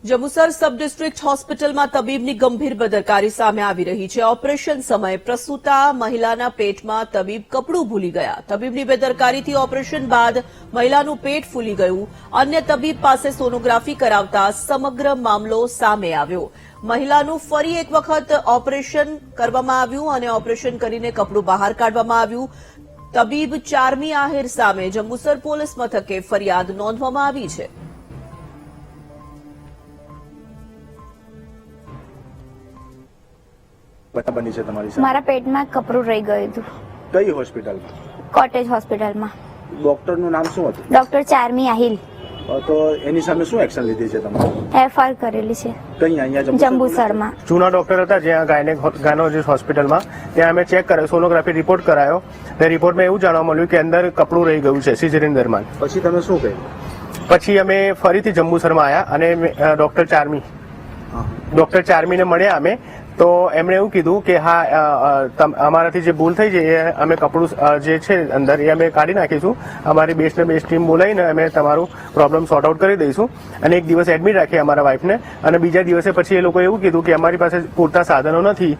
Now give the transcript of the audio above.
Jambusar sub district હોસ્પિટલમાં તબીબની ગંભીર બેદરકારી સામે આવી રહી છે। ઓપરેશન સમયે પ્રસૂતા મહિલાના પેટમાં તબીબ કપડું ભૂલી ગયા। તબીબની બેદરકારીથી ઓપરેશન બાદ મહિલાનું પેટ ફૂલી ગયું। અન્ય તબીબ પાસે સોનોગ્રાફી કરાવતા સમગ્ર મામલો સામે આવ્યો। મહિલાનું ફરી એક વખત ઓપરેશન કરવામાં આવ્યું અને ઓપરેશન કરીને કપડું બહાર કાઢવામાં આવ્યું। તબીબ ચારમી આહિર સામે જંબુસર પોલીસ મથકે ફરિયાદ નોંધવામાં આવી છે। બની છે તમારી સાથે? મારા પેટમાં કપડું રહી ગયું હતું। કઈ હોસ્પિટલમાં? કોટેજ હોસ્પિટલમાં। ડોક્ટરનું નામ શું હતું? ડોક્ટર ચારમી આહિલ। તો એની સામે શું એક્શન લીધી છે તમે? એફઆર કરેલી છે કઈ અહીંયા જંબુસરમાં। જૂના ડોક્ટર હતા જ્યાં ગાયનોલોજીસ્ટ હોસ્પિટલમાં, ત્યાં અમે ચેક કર્યો, સોનોગ્રાફી રિપોર્ટ કરાયો અને રિપોર્ટમાં એવું જાણવા મળ્યું કે અંદર કપડું રહી ગયું છે સિઝેરિયન દરમિયાન। પછી તમે શું કહ્યું? પછી અમે ફરીથી જંબુસરમાં આવ્યા અને ડોક્ટર ચારમીને મળ્યા અમે, તો એમણે એવું કીધું કે હા અમારાથી જે ભૂલ થઈ છે એ અમે કપડું જે છે અંદર એ અમે કાઢી નાખીશું, અમારી બેસ્ટને બેસ્ટ ટીમ બોલાવીને અમે તમારું પ્રોબ્લેમ સોર્ટ આઉટ કરી દઈશું અને એક દિવસ એડમિટ રાખીએ અમારા વાઇફને, અને બીજા દિવસે પછી એ લોકો એવું કીધું કે અમારી પાસે પૂરતા સાધનો નથી।